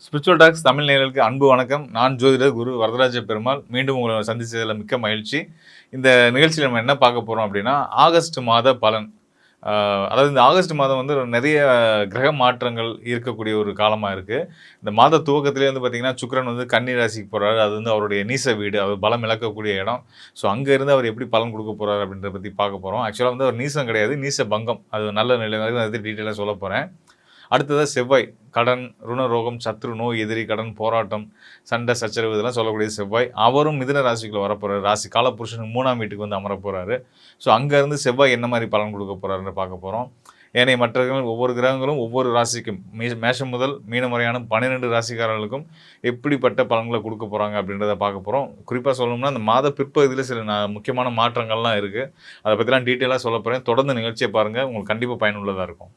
Spiritual tax Tamil நேயர்களுக்கு அன்பு வணக்கம். நான் ஜோதிடர் குரு வரதராஜ பெருமாள். மீண்டும் உங்களை சந்திச்சதில் மிக்க மகிழ்ச்சி. இந்த நிகழ்ச்சியில் நம்ம என்ன பார்க்க போகிறோம் அப்படின்னா, ஆகஸ்ட் மாத பலன். அதாவது இந்த ஆகஸ்ட் மாதம் வந்து நிறைய கிரக மாற்றங்கள் இருக்கக்கூடிய ஒரு காலமாக இருக்குது. இந்த மாத துவக்கத்திலே வந்து பார்த்திங்கன்னா, சுக்கிரன் வந்து கன்னி ராசிக்கு போகிறாரு. அது வந்து அவருடைய நீச வீடு, அவர் பலம் இழக்கக்கூடிய இடம். ஸோ அங்கேருந்து அவர் எப்படி பலன் கொடுக்க போகிறார் அப்படின்றத பற்றி பார்க்க போகிறோம். ஆக்சுவலாக வந்து அவர் நீசம் கிடையாது, நீச பங்கம். அது நல்ல நிலை அதை பற்றி டீட்டெயிலாக சொல்ல போகிறேன். அடுத்ததாக செவ்வாய், கடன், ருணரோகம், சத்ரு, நோய், எதிரி, கடன், போராட்டம், சண்டை, சச்சரவு இதெல்லாம் சொல்லக்கூடிய செவ்வாய். அவரும் மிதுன ராசிக்குள்ளே வரப்போகிறார். ராசி காலபுருஷனுக்கு 3ஆம் வீட்டுக்கு வந்து அமர போகிறாரு. ஸோ அங்கேருந்து செவ்வாய் என்ன மாதிரி பலன் கொடுக்க போகிறாருன்னு பார்க்க போகிறோம். ஏனைய மற்றவர்கள் ஒவ்வொரு கிரகங்களும் ஒவ்வொரு ராசிக்கும் மேஷம் முதல் மீனம் வரையான 12 ராசிக்காரர்களுக்கும் எப்படிப்பட்ட பலன்களை கொடுக்க போகிறாங்க அப்படின்றத பார்க்க போகிறோம். குறிப்பாக சொல்லணும்னா அந்த மாத பிற்பகுதியில் சில முக்கியமான மாற்றங்கள்லாம் இருக்குது. அதை பற்றிலாம் டீட்டெயிலாக சொல்ல போகிறேன். தொடர்ந்து நிகழ்ச்சியை பாருங்கள், உங்களுக்கு கண்டிப்பாக பயனுள்ளதாக இருக்கும்.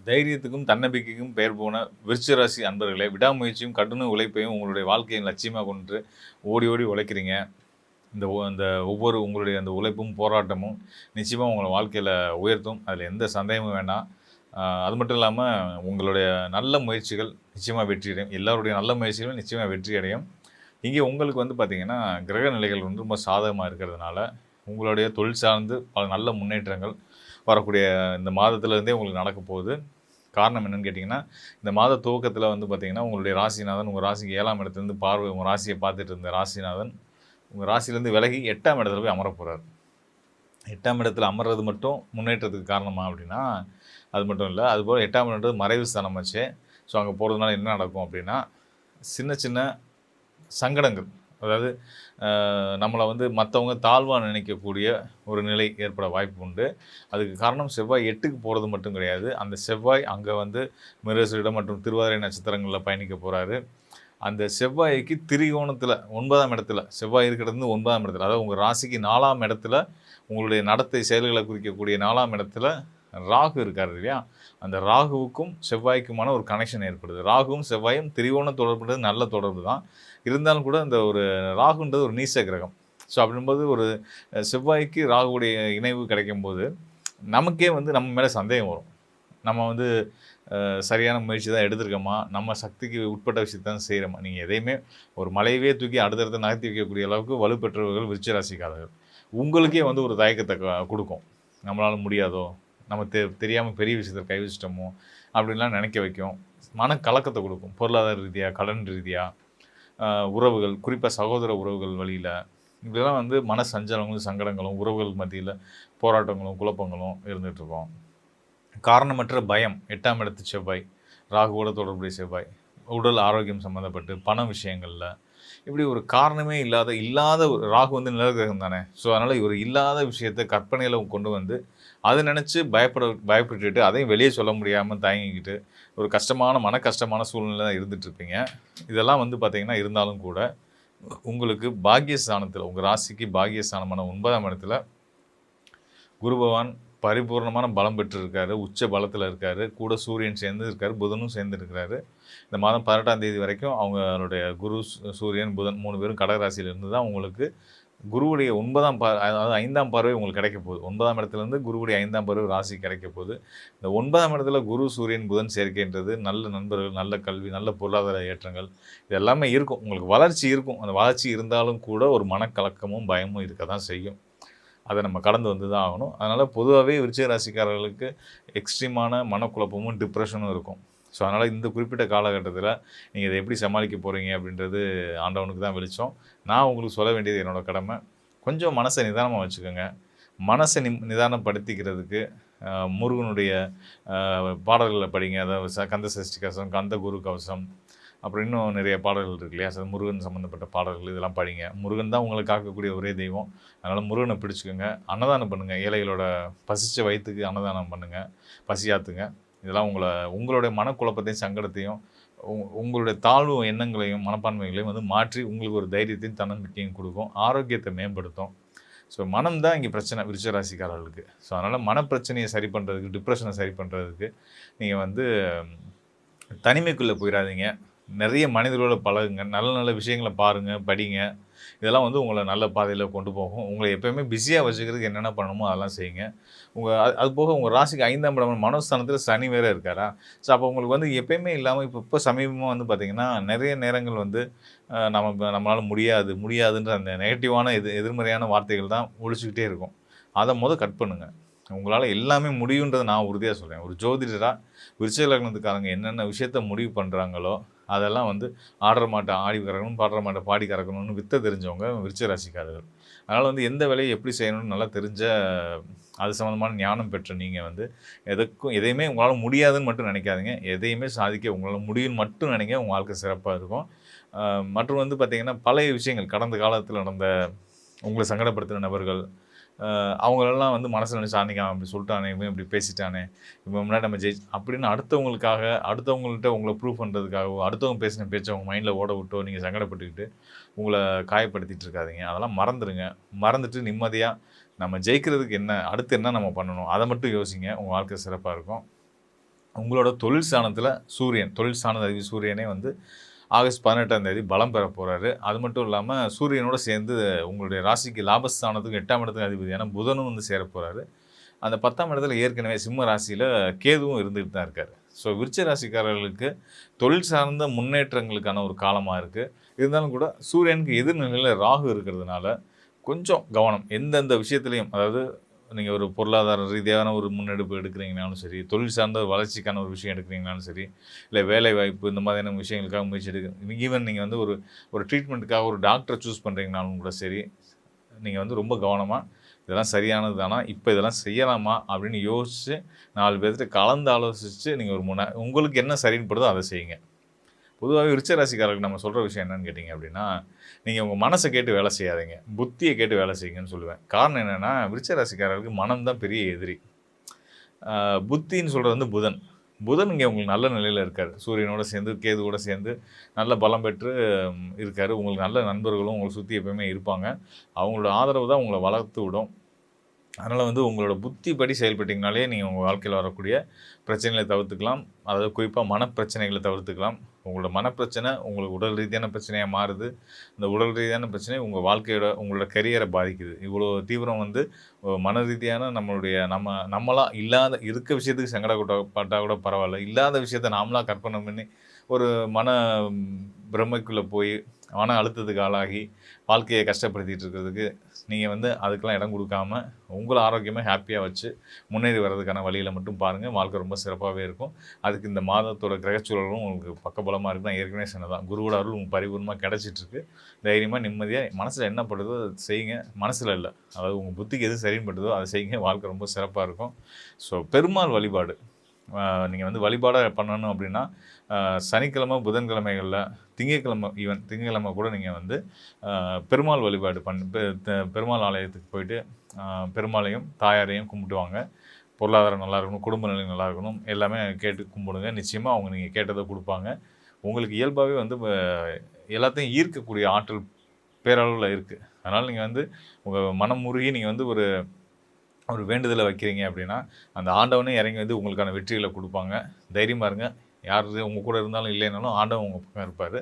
தைரியத்துக்கும் தன்னம்பிக்கைக்கும் பெயர் போன விருச்சிக ராசி அன்பர்களே, விடாமுயற்சியும் கடின உழைப்பையும் உங்களுடைய வாழ்க்கையின் லட்சியமாக கொண்டு ஓடி ஓடி உழைக்கிறீங்க. இந்த ஒவ்வொரு உங்களுடைய அந்த உழைப்பும் போராட்டமும் நிச்சயமாக உங்களை வாழ்க்கையில் உயர்த்தும். அதில் எந்த சந்தேகமும் வேண்டாம். அது மட்டும் இல்லாமல் உங்களுடைய நல்ல முயற்சிகள் நிச்சயமாக வெற்றி அடையும். எல்லாருடைய நல்ல முயற்சிகளும் நிச்சயமாக வெற்றி அடையும். இங்கே உங்களுக்கு வந்து பார்த்திங்கன்னா, கிரக நிலைகள் வந்து ரொம்ப சாதகமாக இருக்கிறதுனால உங்களுடைய தொழில் சார்ந்து பல நல்ல முன்னேற்றங்கள் வரக்கூடிய இந்த மாதத்துலேருந்தே உங்களுக்கு நடக்க போகுது. காரணம் என்னென்னு கேட்டிங்கன்னா, இந்த மாத துவக்கத்தில் வந்து பார்த்திங்கன்னா, உங்களுடைய ராசிநாதன் உங்கள் ராசிக்கு 7ஆம் இடத்துலேருந்து பார்வை உங்கள் ராசியை பார்த்துட்டு இருந்த ராசிநாதன் உங்கள் ராசிலேருந்து விலகி 8ஆம் இடத்துல போய் அமர போகிறார். 8ஆம் இடத்துல அமர்றது மட்டும் முன்னேற்றத்துக்கு காரணமா அப்படின்னா, அது மட்டும் இல்லை. அதுபோல் 8ஆம் இடத்துல மறைவு ஸ்தானமாச்சு. ஸோ அங்கே போகிறதுனால என்ன நடக்கும் அப்படின்னா, சின்ன சின்ன சங்கடங்கள், அதாவது நம்மளை வந்து மற்றவங்க தாழ்வாக நினைக்கக்கூடிய ஒரு நிலை ஏற்பட வாய்ப்பு உண்டு. அதுக்கு காரணம் செவ்வாய் 8க்கு போகிறது மட்டும் கிடையாது. அந்த செவ்வாய் அங்கே வந்து மிருகசீரிடம் மற்றும் திருவாதிரை நட்சத்திரங்களில் பயணிக்க போகிறாரு. அந்த செவ்வாய்க்கு திரிகோணத்தில் 9ஆம் இடத்துல செவ்வாய் இருக்கிறது 9ஆம் இடத்துல, அதாவது உங்கள் ராசிக்கு 4ஆம் இடத்துல உங்களுடைய நடத்தை செயல்களை குறிக்கக்கூடிய 4ஆம் இடத்துல ராகு இருக்கார் இல்லையா, அந்த ராகுவுக்கும் செவ்வாய்க்குமான ஒரு கனெக்ஷன் ஏற்படுது. ராகுவும் செவ்வாயும் திரிகோண தொடர்புன்றது நல்ல தொடர்பு தான். இருந்தாலும் கூட அந்த ஒரு ராகுன்றது ஒரு நீச கிரகம். ஸோ அப்படின்போது ஒரு செவ்வாய்க்கு ராகுடைய இணைவு கிடைக்கும்போது நமக்கே வந்து நம்ம மேலே சந்தேகம் வரும். நம்ம வந்து சரியான முயற்சி தான் எடுத்திருக்கோமா, நம்ம சக்திக்கு உட்பட்ட விஷயத்தை தான் செய்கிறோமா. நீங்கள் எதையுமே ஒரு மலையவே தூக்கி அடுத்தடுத்து நகர்த்தி வைக்கக்கூடிய அளவுக்கு வலுப்பெற்றவர்கள் விருச்சிக ராசிக்காரர்கள். உங்களுக்கே வந்து ஒரு தயக்கத்தை கொடுக்கும். நம்மளால் முடியாதோ, நம்ம தெரியாமல் பெரிய விஷயத்தை கை வச்சிட்டோமோ அப்படின்லாம் நினைக்க வைக்கும். மனக்கலக்கத்தை கொடுக்கும். பொருளாதார ரீதியாக, கடன் ரீதியாக, உறவுகள், குறிப்பாக சகோதர உறவுகள் வழியில் இப்படிலாம் வந்து மன சஞ்சலங்களும் சங்கடங்களும் உறவுகள் மத்தியில் போராட்டங்களும் குழப்பங்களும் இருந்துகிட்ருக்கோம். காரணமற்ற பயம், 8ஆம் இடத்து செவ்வாய், ராகுவோட தொடர்புடைய செவ்வாய், உடல் ஆரோக்கியம் சம்மந்தப்பட்டு பண விஷயங்களில் இப்படி ஒரு காரணமே இல்லாத ஒரு ராகு வந்து நிலகிரகம் தானே. ஸோ அதனால் ஒரு இல்லாத விஷயத்தை கற்பனையில் கொண்டு வந்து அதை நினச்சி பயப்பட்டுட்டு அதையும் வெளியே சொல்ல முடியாமல் தயங்கிக்கிட்டு ஒரு மன கஷ்டமான சூழ்நிலை தான் இருந்துகிட்ருப்பீங்க. இதெல்லாம் வந்து பார்த்திங்கன்னா இருந்தாலும் கூட உங்களுக்கு பாக்கியஸ்தானத்தில் உங்கள் ராசிக்கு பாக்கியஸ்தானமான 9ஆம் இடத்துல குரு பகவான் பரிபூர்ணமான பலம் பெற்றிருக்காரு. உச்ச பலத்தில் இருக்கார். கூட சூரியன் சேர்ந்து இருக்கார், புதனும் சேர்ந்து இருக்கிறாரு. இந்த மாதம் 18ஆம் தேதி வரைக்கும் அவங்களுடைய குரு, சூரியன், புதன் 3 பேரும் கடகராசியிலிருந்து தான் உங்களுக்கு குருவுடைய 5ஆம் பார்வை உங்களுக்கு கிடைக்க போகுது. 9ஆம் இடத்துலேருந்து குருவுடைய 5ஆம் பார்வை ராசி கிடைக்க போகுது. இந்த 9ஆம் இடத்துல குரு, சூரியன், புதன் சேர்க்கைன்றது நல்ல நண்பர்கள், நல்ல கல்வி, நல்ல பொருளாதார ஏற்றங்கள் இது எல்லாமே இருக்கும். உங்களுக்கு வளர்ச்சி இருக்கும். அந்த வளர்ச்சி இருந்தாலும் கூட ஒரு மனக்கலக்கமும் பயமும் இருக்க தான் செய்யும். அதை நம்ம கடந்து வந்து தான் ஆகணும். அதனால் பொதுவாகவே விருச்சிக ராசிக்காரர்களுக்கு எக்ஸ்ட்ரீமான மனக்குழப்பமும் டிப்ரெஷனும் இருக்கும். ஸோ அதனால் இந்த குறிப்பிட்ட காலகட்டத்தில் நீங்கள் இதை எப்படி சமாளிக்க போகிறீங்க அப்படின்றது ஆண்டவனுக்கு தான் வெளிச்சம். நான் உங்களுக்கு சொல்ல வேண்டியது என்னோடய கடமை. கொஞ்சம் மனசை நிதானமாக வச்சுக்கோங்க. மனசை நிதானப்படுத்திக்கிறதுக்கு முருகனுடைய பாடல்களை படிங்க. அதாவது கந்த சஷ்டி கவசம், கந்த குரு கவசம், அப்புறம் இன்னும் நிறைய பாடல்கள் இருக்கு இல்லையா, முருகன் சம்மந்தப்பட்ட பாடல்கள் இதெல்லாம் படிங்க. முருகன் தான் உங்களை காக்கக்கூடிய ஒரே தெய்வம். அதனால் முருகனை பிடிச்சிக்கோங்க. அன்னதானம் பண்ணுங்கள். ஏழைகளோட பசிச்ச வயிற்றுக்கு அன்னதானம் பண்ணுங்கள், பசியாத்துங்க. இதெல்லாம் உங்களுடைய மனக்குழப்பத்தையும் சங்கடத்தையும் உங்களுடைய தாழ்வு எண்ணங்களையும் மனப்பான்மைகளையும் வந்து மாற்றி உங்களுக்கு ஒரு தைரியத்தையும் தன்னம்பிக்கையும் கொடுக்கும், ஆரோக்கியத்தை மேம்படுத்தும். ஸோ மனம் தான் இங்கே பிரச்சனை விருச்சிக ராசிக்காரர்களுக்கு. ஸோ அதனால் மனப்பிரச்சனையை சரி பண்ணுறதுக்கு, டிப்ரெஷனை சரி பண்ணுறதுக்கு நீங்கள் வந்து தனிமைக்குள்ளே போயிடாதீங்க. நிறைய மனிதர்களோட பழகுங்க, நல்ல நல்ல விஷயங்களை பாருங்கள், படிங்க. இதெல்லாம் வந்து உங்கள நல்ல பாதையில கொண்டு போகும். உங்கள எப்பயுமே பிஸியா வச்சுக்கிறதுக்கு என்னென்ன பண்ணணுமோ அதெல்லாம் செய்யுங்க. அது போக உங்க ராசிக்கு 5ஆம் இடம் மனோஸ்தானத்தில சனி வேற இருக்காரா? ஸோ அப்போ உங்களுக்கு வந்து எப்பயுமே இல்லாம இப்ப சமீபமா வந்து பார்த்தீங்கன்னா, நெறைய நேரங்கள் வந்து நம்மளால முடியாது, முடியாதுன்ற அந்த நெகட்டிவான எதிர்மறையான வார்த்தைகள் தான் ஒலிச்சுக்கிட்டே இருக்கும். அத கட் பண்ணுங்க. உங்களால எல்லாமே முடியுன்றத நான் உறுதியா சொல்றேன். ஒரு ஜோதிடரா விருச்சிக லக்னத்துக்காரங்க என்னென்ன விஷயத்த முடிவு பண்றாங்களோ, அதெல்லாம் வந்து "ஆடுற மாட்ட ஆடி கறக்கணும், பாடுற மாட்ட பாடி கறக்கணும்னு" வித்த தெரிஞ்சவங்க விருச்சிக ராசிக்காரர்கள். அதனால வந்து எந்த வேலைய எப்படி செய்யணும்னு நல்லா தெரிஞ்ச, அது சம்மந்தமான ஞானம் பெற்ற நீங்க வந்து எதையுமே உங்களால முடியாதுன்னு மட்டும் நினைக்காதீங்க. எதையுமே சாதிக்க உங்களால முடியும்னு மட்டும் நினைங்க. உங்க வாழ்க்கை சிறப்பா இருக்கும். அ மற்றும் வந்து பார்த்தீங்கன்னா, பழைய விஷயங்கள் கடந்த காலத்தில நடந்த உங்கள சங்கடப்படுத்தின நபர்கள், அவங்களெல்லாம் வந்து மனசுல நினைச்சு, "அன்னைக்கு அவன் இப்படி சொல்லிட்டானே, இவன் இப்படி பேசிட்டானே, இவன் முன்னாடி நம்ம அப்படின்னு அடுத்தவங்களுக்காக, அடுத்தவங்கள்ட்ட உங்கள ப்ரூவ் பண்றதுக்காகவோ, அடுத்தவங்க பேசின பேச்ச உங்க மைண்ட்ல ஓட விட்டோ, நீங்க சங்கடப்பட்டுக்கிட்டு, உங்கள காயப்படுத்திட்டு இருக்காதீங்க. அதெல்லாம் மறந்துருங்க. மறந்துட்டு நிம்மதியா நம்ம ஜெயிக்கிறதுக்கு என்ன, அடுத்து என்ன நம்ம பண்ணணும், அத மட்டும் யோசிங்க. உங்க வாழ்க்கை சிறப்பா இருக்கும். உங்களோட தொழில் ஸ்தானத்தில சூரியன், தொழில் ஸ்தான அதிபதி சூரியனே வந்து ஆகஸ்ட் 18ஆம் தேதி பலம் பெற போறாரு. அது மட்டும் இல்லாம சூரியனோட சேர்ந்து உங்களுடைய ராசிக்கு லாபஸ்தானத்துக்கும் 8ஆம் இடத்துக்கு அதிபதியான புதனும் வந்து சேர போறாரு. அந்த 10ஆம் இடத்துல ஏற்கனவே சிம்ம ராசியில கேதுவும் இருந்துட்டு தான் இருக்காரு. ஸோ விருச்சிக ராசிக்காரர்களுக்கு தொழில் சார்ந்த முன்னேற்றங்களுக்கான ஒரு காலமா இருக்கு. இருந்தாலும் கூட சூரியனுக்கு எதிர்நிலையில ராகு இருக்கிறதுனால, கொஞ்சம் கவனம். எந்தெந்த விஷயத்திலயும், அதாவது நீங்க ஒரு பொருளாதார ரீதியான ஒரு முன்னெடுப்பு எடுக்கிறீங்கனாலும் சரி, தொழில் சார்ந்த வளர்ச்சிக்கான ஒரு விஷயம் எடுக்கிறீங்கனாலும் சரி, இல்ல வேலைவாய்ப்பு இந்த மாதிரியான விஷயங்களுக்காக முயற்சி ஈவன் நீங்க வந்து ஒரு ஒரு ட்ரீட்மெண்ட்டுக்காக ஒரு டாக்டர சூஸ் பண்றீங்கனாலும் கூட சரி, நீங்க வந்து ரொம்ப கவனமா, இதெல்லாம் சரியானது தானா? இப்ப இதெல்லாம் செய்யலாமா? அப்படின்னு யோசிச்சு 4 பேர்த்துட்ட கலந்து ஆலோசிச்சு நீங்க ஒரு உங்களுக்கு என்ன சரின்னு படுதோ அத செய்யுங்க. பொதுவாவே விருச்சிக ராசிக்காரர்களுக்கு நம்ம சொல்ற விஷயம் என்னன்னு கேட்டீங்க அப்படின்னா, நீங்க உங்க மனச கேட்டு வேலை செய்யாதீங்க. புத்திய கேட்டு வேலை செய்யுங்கன்னு சொல்லுவேன். காரணம் என்னன்னா, விருச்சிக ராசிக்காரர்களுக்கு மனம் தான் பெரிய எதிரி. புத்தின்னு சொல்றது வந்து புதன். புதன் இங்க உங்களுக்கு நல்ல நிலையில இருக்காரு. சூரியனோட சேர்ந்து, கேதுவோட சேர்ந்து நல்ல பலம் பெற்று இருக்காரு. உங்களுக்கு நல்ல நண்பர்களும் உங்கள சுத்தி எப்பவுமே இருப்பாங்க. அவங்களோட ஆதரவு தான் உங்கள வளர்த்து விடும். அதனால வந்து உங்களோட புத்திப்படி செயல்பட்டீங்கனாலே, நீங்க உங்க வாழ்க்கையில வரக்கூடிய பிரச்சனைகள தவிர்த்துக்கலாம். அதாவது குறிப்பா மனப்பிரச்சனைகள தவிர்த்துக்கலாம். உங்களோட மனப்பிரச்சனை உங்களுக்கு உடல் ரீதியான பிரச்சனையா மாறுது. இந்த உடல் ரீதியான பிரச்சனை உங்க வாழ்க்கையோட உங்களோட கரியர பாதிக்குது. இவ்வளோ தீவிரம் வந்து மன ரீதியான நம்மளா இல்லாத இருக்க விஷயத்துக்கு பட்டா கூட பரவால்ல. இல்லாத விஷயத்த நாமளா கற்பனை பண்ணி, ஒரு மன பிரமைக்குள்ள போய், மன அழுத்தத்துக்கு ஆளாகி, வாழ்க்கைய கஷ்டப்படுத்திட்டு இருக்கிறதுக்கு, நீங்க வந்து அதுக்கெல்லாம் இடம் குடுக்காம, உங்கள ஆரோக்கியமா, ஹேப்பியா வச்சு முன்னேறி வர்றதுக்கான வழிகள மட்டும் பாருங்க. வாழ்க்கை ரொம்ப சிறப்பாவே இருக்கும். அதுக்கு இந்த மாதத்தோட கிரகச்சூழலும் உங்களுக்கு பக்கபலமா இருக்கு. நான் ஏற்கனவே சொன்னதுதான். குருவோட அருள் உங்களுக்கு பரிபூரணமா கிடைச்சிட்டு இருக்கு. தைரியமா, நிம்மதியா மனசுல என்ன படுதோ அத செய்யுங்க. மனசுல இல்ல. அதாவது உங்க புத்திக்கு எது சரின்னு படுதோ அத செய்யுங்க. வாழ்க்கை ரொம்ப சிறப்பா இருக்கும். ஸோ பெருமாள் வழிபாடு. நீங்க வந்து வழிபாடா பண்ணணும் அப்படின்னா, சனிக்கிழமை, புதன்கிழமைகள்ல, திங்கட்கிழமை கூட நீங்க வந்து பெருமாள் வழிபாடு பெருமாள் ஆலயத்துக்கு போயிட்டு, பெருமாளையும், தாயாரையும் கும்பிட்டு வாங்க. பொருளாதாரம் நல்லா இருக்கணும், குடும்ப நிலை நல்லா இருக்கணும், எல்லாமே கேட்டு கும்பிடுங்க. நிச்சயமா அவங்க நீங்க கேட்டத குடுப்பாங்க. உங்களுக்கு இயல்பாவே வந்து எல்லாத்தையும் ஈர்க்கக்கூடிய ஆற்றல் பேரளவுல இருக்கு. அதனால நீங்க வந்து உங்க மனம் உருகி நீங்க வந்து ஒரு ஒரு வேண்டுதல வைக்கிறீங்க அப்படின்னா, அந்த ஆண்டவனே இறங்கி வந்து உங்களுக்கான வெற்றிகள குடுப்பாங்க. தைரியமா இருங்க. யாரு உங்க கூட இருந்தாலும் இல்லைனாலும் ஆண்டவன் உங்க பக்கம் இருப்பாரு.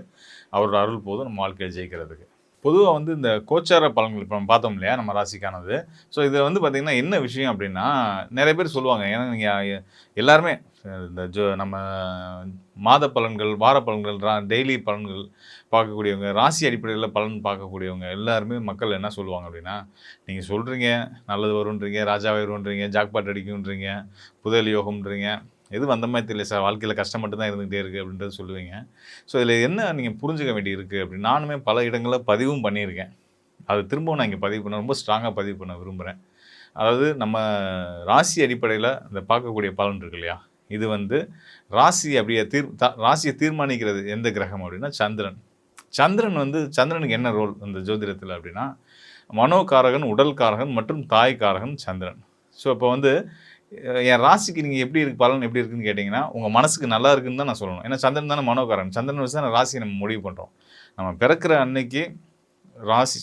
அவரோட அருள் போதும் நம்ம வாழ்க்கையில ஜெயிக்கிறதுக்கு. பொதுவா வந்து இந்த கோச்சார பலன்கள் இப்ப நம்ம பார்த்தோம் இல்லையா? நம்ம ராசிக்கானது. ஸோ இதில வந்து பார்த்தீங்கன்னா, என்ன விஷயம் அப்படின்னா, நெறைய பேர் சொல்லுவாங்க. ஏன்னா நீங்க எல்லாருமே இந்த நம்ம மாத பலன்கள், வார பலன்கள், டெய்லி பலன்கள் பார்க்கக்கூடியவங்க, ராசி அடிப்படையில பலன் பார்க்கக்கூடியவங்க எல்லாருமே மக்கள் என்ன சொல்லுவாங்க அப்படின்னா, நீங்க சொல்றீங்க நல்லது வரும்ன்றீங்க, ராஜாவாயிருவோன்றீங்க, ஜாக்பாட் அடிக்கும்ன்றீங்க, புதையல் யோகம்ன்றீங்க. எதுவும் அந்த மாதிரி தெரியல சார். வாழ்க்கையில கஷ்டம் மட்டும் தான் இருந்துகிட்டே இருக்கு அப்படின்றத சொல்லுவீங்க. ஸோ இதில என்ன நீங்க புரிஞ்சுக்க வேண்டியிருக்கு அப்படின்னு நானுமே பல இடங்கள்ல பதிவும் பண்ணியிருக்கேன். அது திரும்பவும் நான் இங்க பதிவு பண்ண ரொம்ப ஸ்ட்ராங்கா பதிவு பண்ண விரும்புறேன். அதாவது நம்ம ராசி அடிப்படையில இந்த பார்க்கக்கூடிய பலன் இருக்கு இல்லையா? இது வந்து ராசி அப்படியே ராசிய தீர்மானிக்கிறது எந்த கிரகம் அப்படின்னா சந்திரன். சந்திரனுக்கு என்ன ரோல் இந்த ஜோதிடத்தில அப்படின்னா, மனோகாரகன், உடல் காரகன் மற்றும் தாய் காரகன் சந்திரன். ஸோ இப்போ வந்து என் ராசிக்கு நீங்க எப்படி இருக்கு பலன் எப்படி இருக்குன்னு கேட்டீங்கன்னா, உங்க மனசுக்கு நல்லா இருக்குன்னு தான் நான் சொல்லணும். ஏன்னா சந்திரன் தானே மனோகாரகன். சந்திரன் வச்சு தான் ராசிய நம்ம முடிவு பண்றோம். நம்ம பிறக்கிற அன்னைக்கு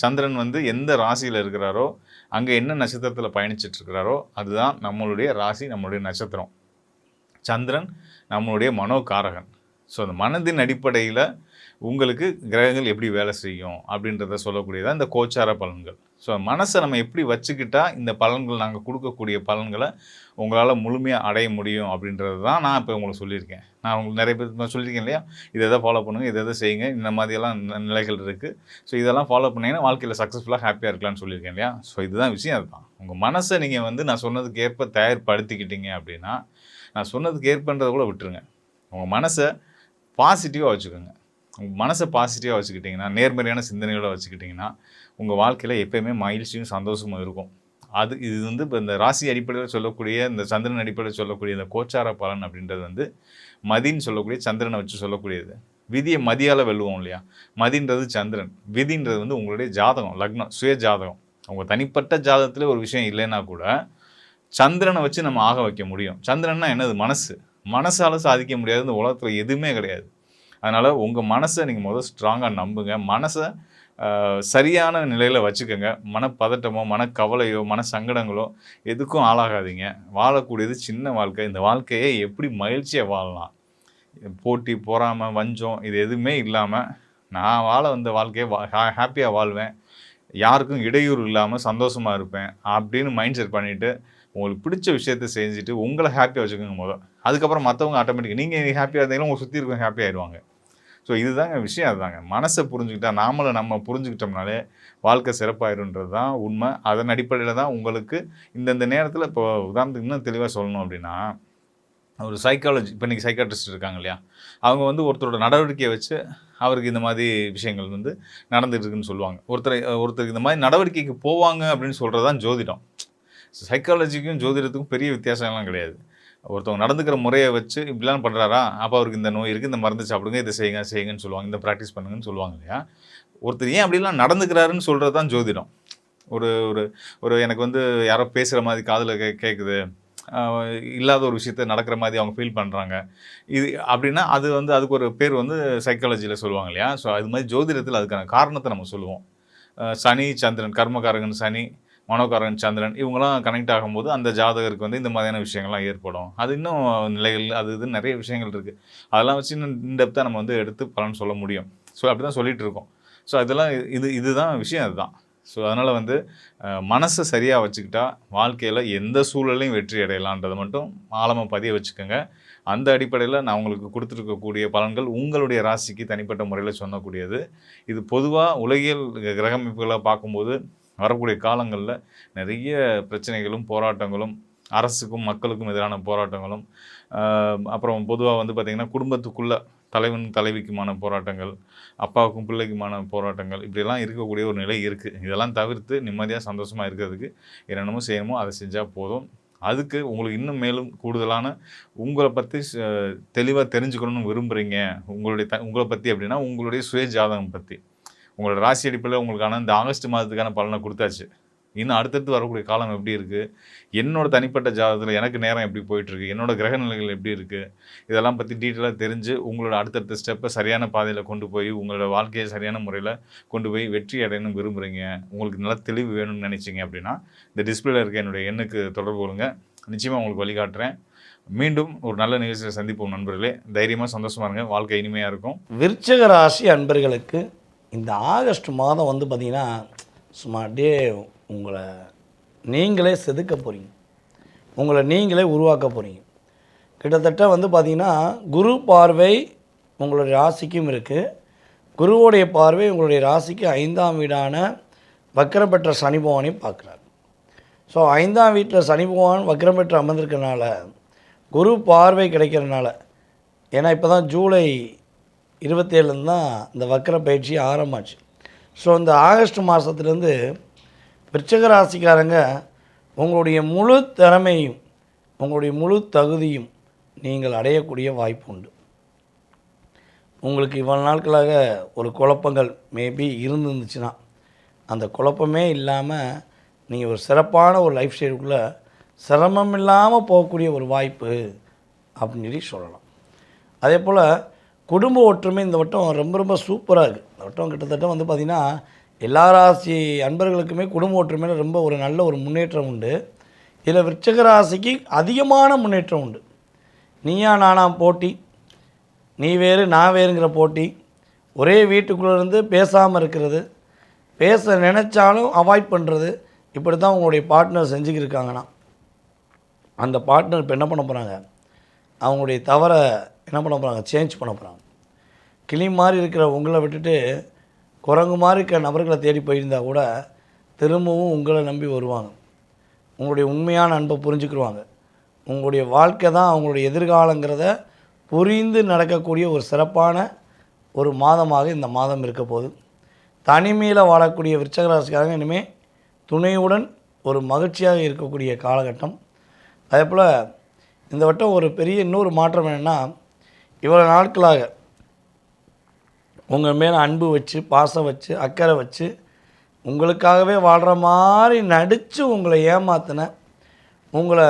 சந்திரன் வந்து எந்த ராசியில இருக்கிறாரோ, அங்க என்ன நட்சத்திரத்தில பயணிச்சுட்டு இருக்கிறாரோ, அதுதான் நம்மளுடைய ராசி, நம்மளுடைய நட்சத்திரம். சந்திரன் நம்மளுடைய மனோகாரகன். ஸோ அந்த மனதின் அடிப்படையில் உங்களுக்கு கிரகங்கள் எப்படி வேலை செய்யும் அப்படின்றத சொல்லக்கூடியதான் இந்த கோச்சார பலன்கள். ஸோ மனசை நம்ம எப்படி வச்சுக்கிட்டா இந்த பலன்கள் நாங்கள் கொடுக்கக்கூடிய பலன்களை உங்களால் முழுமையாக அடைய முடியும் அப்படின்றது தான் நான் இப்போ உங்களுக்கு சொல்லியிருக்கேன். நான் உங்களுக்கு நிறைய பேர் சொல்லியிருக்கேன் இல்லையா, இதை எதை ஃபாலோ பண்ணுங்கள், இதை செய்யுங்க, இந்த மாதிரியெல்லாம் நிலைகள் இருக்குது. ஸோ இதெல்லாம் ஃபாலோ பண்ணிங்கன்னா வாழ்க்கையில் சக்ஸஸ்ஃபுல்லாக ஹாப்பியாக இருக்கலாம்னு சொல்லியிருக்கேன் இல்லையா. ஸோ இதுதான் விஷயம். அதுதான் உங்கள் மனசை நீங்கள் வந்து நான் சொன்னதுக்கு ஏற்ப தயார்படுத்திக்கிட்டீங்க அப்படின்னா, நான் சொன்னதுக்கு ஏற்பன்றதை கூட விட்டுருங்க. உங்கள் மனசை பாசிட்டிவாக வச்சுக்கோங்க. உங்கள் மனசை பாசிட்டிவாக வச்சுக்கிட்டிங்கன்னா, நேர்மறையான சிந்தனையோடு வச்சுக்கிட்டிங்கன்னா, உங்கள் வாழ்க்கையில் எப்போயுமே மகிழ்ச்சியும் சந்தோஷமும் இருக்கும். இது வந்து இப்போ இந்த ராசி அடிப்படையில் சொல்லக்கூடிய, இந்த சந்திரன் அடிப்படையில் சொல்லக்கூடிய இந்த கோச்சார பலன் அப்படின்றது வந்து மதின்னு சொல்லக்கூடிய சந்திரனை வச்சு சொல்லக்கூடியது. விதியை மதியால் வெல்லுவோம் இல்லையா, மதின்றது சந்திரன், விதின்றது வந்து உங்களுடைய ஜாதகம், லக்னம், சுய ஜாதகம். உங்கள் தனிப்பட்ட ஜாதகத்தில் ஒரு விஷயம் இல்லைன்னா கூட சந்திரனை வச்சு நம்ம ஆக வைக்க முடியும். சந்திரன்னா என்னது? மனசு. மனசால் சாதிக்க முடியாது இந்த உலகத்தில் எதுவுமே கிடையாது. அதனால் உங்கள் மனசை நீங்கள் முதல் ஸ்ட்ராங்காக நம்புங்க. மனசை சரியான நிலையில் வச்சுக்கோங்க. மனப்பதட்டமோ, மனக்கவலையோ, மன சங்கடங்களோ எதுக்கும் ஆளாகாதீங்க. வாழக்கூடியது சின்ன வாழ்க்கை. இந்த வாழ்க்கையை எப்படி மகிழ்ச்சியாக வாழலாம், போட்டி, பொறாமை, வஞ்சம் இது எதுவுமே இல்லாமல் நான் வாழ வந்த வாழ்க்கையை ஹாப்பியாக வாழ்வேன், யாருக்கும் இடையூறு இல்லாமல் சந்தோஷமாக இருப்பேன் அப்படின்னு மைண்ட் செட் பண்ணிவிட்டு உங்களுக்கு பிடிச்ச விஷயத்த செஞ்சுட்டு உங்களை ஹாப்பியாக வச்சுக்கோங்க முதல். அதுக்கப்புறம் மற்றவங்க ஆட்டோமேட்டிக்காக நீங்கள் ஹாப்பியாக இருந்தீங்கன்னா உங்கள் சுற்றி இருக்கவங்க ஹாப்பி ஆகிடுவாங்க. ஸோ இதுதாங்க விஷயம். அதுதாங்க மனசை புரிஞ்சுக்கிட்டா, நம்ம புரிஞ்சுக்கிட்டோம்னாலே வாழ்க்கை சிறப்பாயிருன்றது தான் உண்மை. அதன் அடிப்படையில் தான் உங்களுக்கு இந்தந்த நேரத்தில் இப்போ உதாரணத்துக்கு இன்னும் தெளிவாக சொல்லணும் அப்படின்னா, ஒரு சைக்காலஜி, இப்போ இன்றைக்கி சைக்காட்ரிஸ்ட் இருக்காங்க இல்லையா, அவங்க வந்து ஒருத்தரோட நடவடிக்கையை வச்சு அவருக்கு இந்த மாதிரி விஷயங்கள் வந்து நடந்துட்டு இருக்குன்னு சொல்லுவாங்க. ஒருத்தருக்கு இந்த மாதிரி நடவடிக்கைக்கு போவாங்க அப்படின்னு சொல்கிறது தான் ஜோதிடம். சைக்காலஜிக்கும் ஜோதிடத்துக்கும் பெரிய வித்தியாசம்லாம் கிடையாது. ஒருத்தவங்க நடந்துக்கிற முறையை வச்சு இப்படிலாம் பண்ணுறாரா, அப்போ அவருக்கு இந்த நோய் இருக்குது, இந்த மருந்து சாப்பிடுங்க, இதை செய்யுங்கன்னு சொல்லுவாங்க, இந்த ப்ராக்டிஸ் பண்ணுங்கன்னு சொல்லுவாங்க இல்லையா. ஒருத்தர் ஏன் அப்படிலாம் நடந்துக்கிறாருன்னு சொல்கிறது தான் ஜோதிடம். ஒரு எனக்கு வந்து யாரோ பேசுகிற மாதிரி காதில் கேட்குது, இல்லாத ஒரு விஷயத்த நடக்கிற மாதிரி அவங்க ஃபீல் பண்ணுறாங்க, இது அப்படின்னா அது வந்து அதுக்கு ஒரு பேர் வந்து சைக்காலஜியில் சொல்லுவாங்க இல்லையா. ஸோ அது மாதிரி ஜோதிடத்தில் அதுக்கான காரணத்தை நம்ம சொல்லுவோம். சனி, சந்திரன், கர்மகாரகன் சனி, மனோகாரகன் சந்திரன், இவங்களாம் கனெக்ட் ஆகும்போது அந்த ஜாதகருக்கு வந்து இந்த மாதிரியான விஷயங்கள்லாம் ஏற்படும். அது இன்னும் நிலைகள், அது இது நிறைய விஷயங்கள் இருக்குது. அதெல்லாம் வச்சு இன்னும் இன்டெப்த்தாக நம்ம வந்து எடுத்து பலன் சொல்ல முடியும். ஸோ அப்படி தான் சொல்லிகிட்டு இருக்கோம். ஸோ அதெல்லாம் இதுதான் விஷயம். அதுதான். ஸோ அதனால் வந்து மனசை சரியாக வச்சுக்கிட்டா வாழ்க்கையில் எந்த சூழலையும் வெற்றி அடையலான்றதை மட்டும் ஆழமாக பதிய வச்சுக்கோங்க. அந்த அடிப்படையில் நான் உங்களுக்கு கொடுத்துருக்கக்கூடிய பலன்கள் உங்களுடைய ராசிக்கு தனிப்பட்ட முறையில் சொல்லக்கூடியது. இது பொதுவாக உலகியல் கிரகமைப்புகளை பார்க்கும்போது வரக்கூடிய காலங்களில் நிறைய பிரச்சனைகளும் போராட்டங்களும், அரசுக்கும் மக்களுக்கும் எதிரான போராட்டங்களும், அப்புறம் பொதுவாக வந்து பார்த்திங்கன்னா குடும்பத்துக்குள்ளே தலைவன் தலைவிக்குமான போராட்டங்கள், அப்பாவுக்கும் பிள்ளைக்குமான போராட்டங்கள், இப்படியெல்லாம் இருக்கக்கூடிய ஒரு நிலை இருக்குது. இதெல்லாம் தவிர்த்து நிம்மதியாக சந்தோஷமாக இருக்கிறதுக்கு என்னென்னமோ செய்யணுமோ அதை செஞ்சால் போதும். அதுக்கு உங்களுக்கு இன்னும் மேலும் கூடுதலான உங்களை பற்றி தெளிவாக தெரிஞ்சுக்கணும்னு விரும்புகிறீங்க, உங்களை பற்றி அப்படின்னா உங்களுடைய சுய ஜாதகம் பற்றி, உங்களோட ராசி அடிப்படையில் உங்களுக்கான இந்த ஆகஸ்ட் மாதத்துக்கான பலனை கொடுத்தாச்சு. இன்னும் அடுத்தடுத்து வரக்கூடிய காலம் எப்படி இருக்குது, என்னோட தனிப்பட்ட ஜாதகத்தில் எனக்கு நேரம் எப்படி போயிட்டுருக்கு, என்னோடய கிரக நிலைகள் எப்படி இருக்குது, இதெல்லாம் பற்றி டீட்டெயிலாக தெரிஞ்சு உங்களோட அடுத்தடுத்த ஸ்டெப்பை சரியான பாதையில் கொண்டு போய் உங்களோட வாழ்க்கையை சரியான முறையில் கொண்டு போய் வெற்றி அடையணும்னு விரும்புகிறீங்க, உங்களுக்கு நல்லா தெளிவு வேணும்னு நினச்சிங்க அப்படின்னா இந்த டிஸ்பிளேல இருக்க என்னுடைய எண்ணுக்கு தொடர்பு கொள்ளுங்க. நிச்சயமாக உங்களுக்கு வழிகாட்டுறேன். மீண்டும் ஒரு நல்ல நிகழ்ச்சியில் சந்திப்போம் நண்பர்களே. தைரியமாக சந்தோஷமாக இருங்க, வாழ்க்கை இனிமையாக இருக்கும். விருச்சிக ராசி அன்பர்களுக்கு இந்த ஆகஸ்ட் மாதம் வந்து பார்த்திங்கன்னா சும்மா அப்படியே உங்களை நீங்களே செதுக்க போகிறீங்க, உங்களை நீங்களே உருவாக்க போகிறீங்க. கிட்டத்தட்ட வந்து பார்த்திங்கன்னா குரு பார்வை உங்களுடைய ராசிக்கும் இருக்குது. குருவோடைய பார்வை உங்களுடைய ராசிக்கு 5ஆம் வீடான வக்ரம் பெற்ற சனி பகவானையும் பார்க்குறாரு. ஸோ 5ஆம் வீட்டில் சனி பகவான் வக்ரம் பெற்று அமர்ந்திருக்கிறதுனால, குரு பார்வை கிடைக்கிறதுனால, ஏன்னா இப்போ தான் ஜூலை 27 தான் இந்த வக்ர பயிற்சி ஆரம்பமாச்சு. ஸோ இந்த ஆகஸ்ட் மாதத்துலேருந்து விருச்சிக ராசிக்காரங்க உங்களுடைய முழு திறமையும் உங்களுடைய முழு தகுதியும் நீங்கள் அடையக்கூடிய வாய்ப்பு உண்டு. உங்களுக்கு இவ்வளவு நாட்களாக ஒரு குழப்பங்கள் மேபி இருந்துச்சுன்னா அந்த குழப்பமே இல்லாமல் நீங்கள் ஒரு சிறப்பான ஒரு லைஃப் ஸ்டைலுக்குள்ளே சிரமம் இல்லாமல் போகக்கூடிய ஒரு வாய்ப்பு அப்படின்னு சொல்லி சொல்லலாம். அதே போல் குடும்ப ஒற்றுமை இந்த வட்டம் ரொம்ப ரொம்ப சூப்பராக இருக்குது. இந்த வட்டம் கிட்டத்தட்ட வந்து பார்த்திங்கன்னா எல்லா ராசி அன்பர்களுக்குமே குடும்ப ஒற்றுமையில் ரொம்ப ஒரு நல்ல ஒரு முன்னேற்றம் உண்டு. இதில் விருச்சிக ராசிக்கு அதிகமான முன்னேற்றம் உண்டு. நீயா நானா போட்டி, நீ வேறு நான் வேறுங்கிற போட்டி, ஒரே வீட்டுக்குள்ளே இருந்து பேசாமல் இருக்கிறது, பேச நினச்சாலும் அவாய்ட் பண்ணுறது, இப்படி தான் உங்களுடைய பார்ட்னர் செஞ்சுக்கிருக்காங்கன்னா அந்த பார்ட்னர் இப்போ என்ன பண்ண போகிறாங்க, அவங்களுடைய தவறை என்ன பண்ண போகிறாங்க, சேஞ்ச் பண்ண போகிறாங்க. கிளி மாதிரி இருக்கிற உங்களை விட்டுட்டு குரங்கு மாதிரி இருக்கிற நபர்களை தேடி போயிருந்தால் கூட திரும்பவும் உங்களை நம்பி வருவாங்க. உங்களுடைய உண்மையான அன்பை புரிஞ்சுக்கிடுவாங்க. உங்களுடைய வாழ்க்கை தான் அவங்களுடைய எதிர்காலங்கிறத புரிந்து நடக்கக்கூடிய ஒரு சிறப்பான ஒரு மாதமாக இந்த மாதம் இருக்க போகுது. தனிமையில் வாழக்கூடிய விருச்சிக ராசிக்காரங்க இனிமேல் துணையுடன் ஒரு மகிழ்ச்சியாக இருக்கக்கூடிய காலகட்டம். அதே போல் இந்த வட்டம் ஒரு பெரிய இன்னொரு மாற்றம் என்னென்னா, இவ்வளோ நாட்களாக உங்கள் மேலே அன்பு வச்சு, பாசம் வச்சு, அக்கறை வச்சு, உங்களுக்காகவே வாழ்கிற மாதிரி நடித்து உங்களை ஏமாத்தின, உங்களை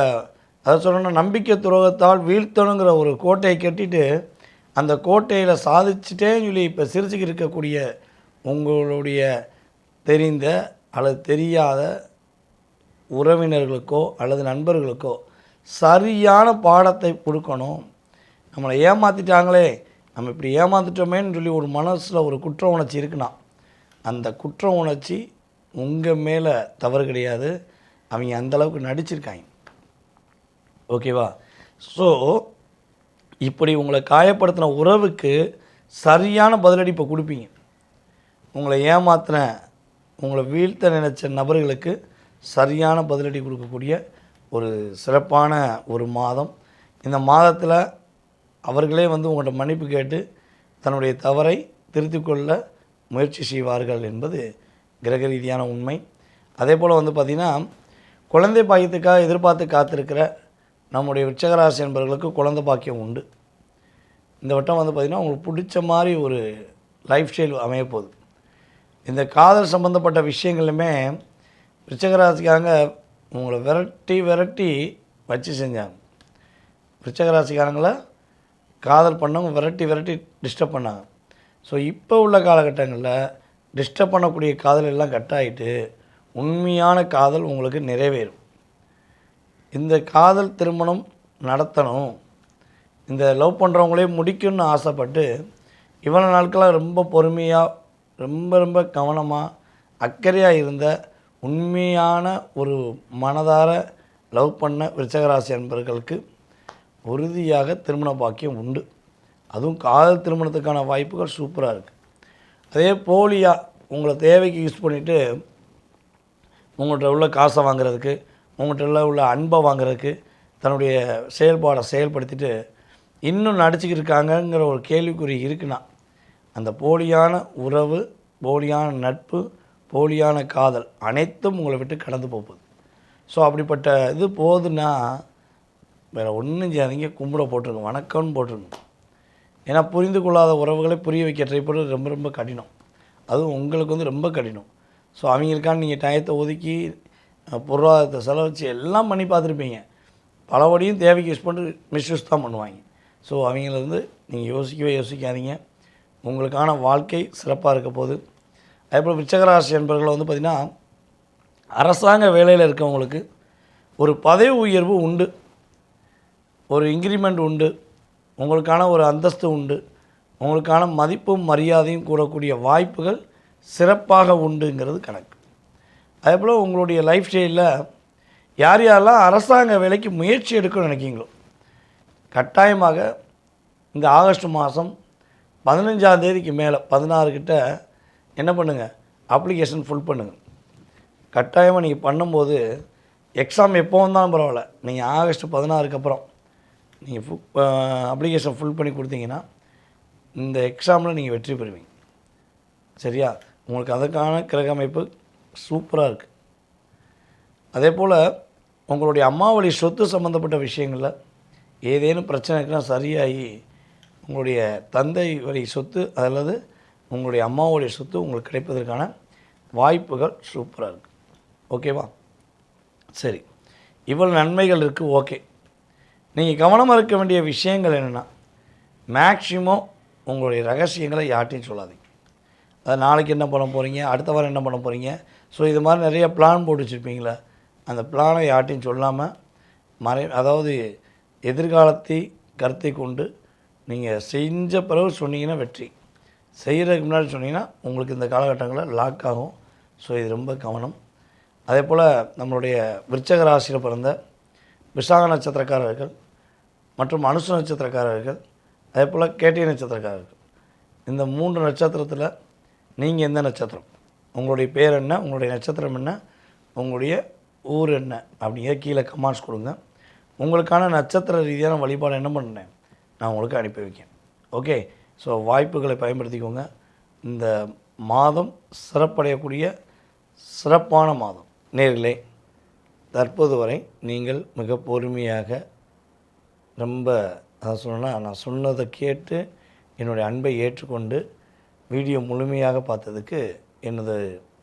அதை சொல்லணும்னா நம்பிக்கை துரோகத்தால் வீழ்த்தணுங்கிற ஒரு கோட்டையை கட்டிட்டு அந்த கோட்டையில் சாதிச்சுட்டேன்னு சொல்லி இப்போ சிரிச்சுக்கிட்டு இருக்கக்கூடிய உங்களுடைய தெரிந்த அல்லது தெரியாத உறவினர்களுக்கோ அல்லது நண்பர்களுக்கோ சரியான பாடத்தை கொடுக்கணும். நம்மளை ஏமாற்றிட்டாங்களே, நம்ம இப்படி ஏமாற்றிட்டோமேன்னு சொல்லி ஒரு மனசில் ஒரு குற்ற உணர்ச்சி இருக்குன்னா, அந்த குற்ற உணர்ச்சி உங்கள் மேலே தவறு கிடையாது. அவங்க அந்தளவுக்கு நடிச்சிருக்காங்க. ஓகேவா? ஸோ இப்படி உங்களை காயப்படுத்தின உறவுக்கு சரியான பதிலடி இப்போ கொடுப்பீங்க. உங்களை ஏமாத்தின, உங்களை வீழ்த்த நினச்ச நபர்களுக்கு சரியான பதிலடி கொடுக்கக்கூடிய ஒரு சிறப்பான ஒரு மாதம். இந்த மாதத்தில் அவர்களே வந்து உங்கள்கிட்ட மன்னிப்பு கேட்டு தன்னுடைய தவறை திருத்திக் கொள்ள முயற்சி செய்வார்கள் என்பது கிரக ரீதியான உண்மை. அதே போல் வந்து பார்த்திங்கன்னா, குழந்தை பாக்கியத்துக்காக எதிர்பார்த்து காத்திருக்கிற நம்முடைய விருச்சிக ராசி என்பவர்களுக்கு குழந்தை பாக்கியம் உண்டு. இந்த வட்டம் வந்து பார்த்திங்கன்னா உங்களுக்கு பிடிச்ச மாதிரி ஒரு லைஃப் ஸ்டைல் அமையப்போகுது. இந்த காதல் சம்மந்தப்பட்ட விஷயங்களுமே விருச்சிக ராசிக்காரங்க உங்களை விரட்டி வச்சு செஞ்சாங்க. விருச்சிக ராசிக்காரங்களை காதல் பண்ணவங்க விரட்டி டிஸ்டர்ப் பண்ணாங்க. ஸோ இப்போ உள்ள காலகட்டங்களில் டிஸ்டர்ப் பண்ணக்கூடிய காதல் எல்லாம் கட் ஆகிட்டு உண்மையான காதல் உங்களுக்கு நிறைவேறும். இந்த காதல் திருமணம் நடத்தணும், இந்த லவ் பண்ணுறவங்களே முடிக்கணும்னு ஆசைப்பட்டு இவ்வளோ நாட்களாக ரொம்ப பொறுமையாக ரொம்ப கவனமாக அக்கறையாக இருந்த உண்மையான ஒரு மனதார லவ் பண்ண விருச்சிக ராசி அன்பர்களுக்கு உறுதியாக திருமண பாக்கியம் உண்டு. அதுவும் காதல் திருமணத்துக்கான வாய்ப்புகள் சூப்பராக இருக்குது. அதே போலியாக உங்களை தேவைக்கு யூஸ் பண்ணிவிட்டு உங்கள்கிட்ட உள்ள காசை வாங்குறதுக்கு, உங்கள்கிட்ட உள்ள அன்பை வாங்குறதுக்கு தன்னுடைய செயல்பாடை செயல்படுத்திட்டு இன்னும் நடிச்சுக்கிட்டு இருக்காங்கங்கிற ஒரு கேள்விக்குறி இருக்குன்னா, அந்த போலியான உறவு, போலியான நட்பு, போலியான காதல் அனைத்தும் உங்களை விட்டு கடந்து போகுது. ஸோ அப்படிப்பட்ட இது போகுதுன்னா வேறு ஒன்றும் செய்யாதீங்க, கும்பிட போட்டுருங்க, வணக்கம்னு போட்டுருங்க. ஏன்னா புரிந்து கொள்ளாத உறவுகளை புரிய வைக்க ட்ரை பண்ணுறது ரொம்ப கடினம். அதுவும் உங்களுக்கு வந்து ரொம்ப கடினம். ஸோ அவங்களுக்கான நீங்கள் டயத்தை ஒதுக்கி பொருளாதாரத்தை செலவச்சு எல்லாம் பண்ணி பார்த்துருப்பீங்க. பலபடியும் தேவைக்கு யூஸ் பண்ணி மிஸ்யூஸ் தான் பண்ணுவாங்க. ஸோ அவங்கள வந்து நீங்கள் யோசிக்காதீங்க. உங்களுக்கான வாழ்க்கை சிறப்பாக இருக்க போகுது. அதேபோல் விருச்சிக ராசி என்பவர்களை வந்து பார்த்திங்கன்னா, அரசாங்க வேலையில் இருக்கவங்களுக்கு ஒரு பதவி உயர்வு உண்டு, ஒரு இன்க்ரிமெண்ட் உண்டு, உங்களுக்கான ஒரு அந்தஸ்து உண்டு, உங்களுக்கான மதிப்பும் மரியாதையும் கூடக்கூடிய வாய்ப்புகள் சிறப்பாக உண்டுங்கிறது கணக்கு. அதேபோல் உங்களுடைய லைஃப் ஸ்டைலில் யாரெல்லாம் அரசாங்க வேலைக்கு முயற்சி எடுக்கணும்னு நினைக்கிங்களோ, கட்டாயமாக இந்த ஆகஸ்ட் மாதம் 15ஆம் தேதிக்கு மேலே 16 கிட்ட என்ன பண்ணுங்கள், அப்ளிகேஷன் ஃபுல் பண்ணுங்கள். கட்டாயமாக நீங்கள் பண்ணும்போது எக்ஸாம் எப்போ வந்தாலும் பரவாயில்ல, நீங்கள் ஆகஸ்ட் 16க்கு அப்புறம் நீங்கள் அப்ளிகேஷன் ஃபுல் பண்ணி கொடுத்தீங்கன்னா இந்த எக்ஸாமில் நீங்கள் வெற்றி பெறுவீங்க. சரியா? உங்களுக்கு அதற்கான கிரக அமைப்பு சூப்பராக இருக்குது. அதே போல் உங்களுடைய அம்மா வழி சொத்து சம்மந்தப்பட்ட விஷயங்களில் ஏதேனும் பிரச்சனை இருக்குன்னா சரியாகி உங்களுடைய தந்தை வழி சொத்து அல்லது உங்களுடைய அம்மாவுடைய சொத்து உங்களுக்கு கிடைப்பதற்கான வாய்ப்புகள் சூப்பராக இருக்குது. ஓகேவா? சரி, இவ்வளோ நன்மைகள் இருக்குது. ஓகே, நீங்கள் கவனமாக இருக்க வேண்டிய விஷயங்கள் என்னென்னா, மேக்ஸிமம் உங்களுடைய ரகசியங்களை யார்ட்டையும் சொல்லாதீங்க. அது நாளைக்கு என்ன பண்ண போகிறீங்க, அடுத்த வாரம் என்ன பண்ண போகிறீங்க, ஸோ இது மாதிரி நிறைய பிளான் போட்டு வச்சுருப்பீங்களே, அந்த பிளானை யார்ட்டையும் சொல்லாமல் அதாவது எதிர்காலத்தை கருத்தை கொண்டு நீங்கள் செஞ்ச பிறகு சொன்னீங்கன்னா வெற்றி, செய்கிறதுக்கு முன்னாடி சொன்னீங்கன்னா உங்களுக்கு இந்த காலகட்டங்களில் லாக் ஆகும். ஸோ இது ரொம்ப கவனம். அதே போல் நம்மளுடைய விருச்சக ராசியில் பிறந்த விசாக நட்சத்திரக்காரர்கள் மற்றும் அனுச நட்சத்திரக்காரர்கள், அதே போல் கேட்டை நட்சத்திரக்காரர்கள், இந்த 3 நட்சத்திரத்தில் நீங்கள் எந்த நட்சத்திரம், உங்களுடைய பேர் என்ன, உங்களுடைய நட்சத்திரம் என்ன, உங்களுடைய ஊர் என்ன அப்படிங்கிற கீழே கமெண்ட்ஸ் கொடுங்க. உங்களுக்கான நட்சத்திர ரீதியான வழிபாடு என்ன பண்ணேன் நான் உங்களுக்கு அனுப்பி வைக்கேன். ஓகே, ஸோ வாய்ப்புகளை பயன்படுத்திக்கோங்க. இந்த மாதம் சிறப்படையக்கூடிய சிறப்பான மாதம். நேர்களே, தற்போது வரை நீங்கள் மிக பொறுமையாக ரொம்ப நான் சொன்னதை கேட்டு என்னுடைய அன்பை ஏற்றுக்கொண்டு வீடியோ முழுமையாக பார்த்ததுக்கு எனது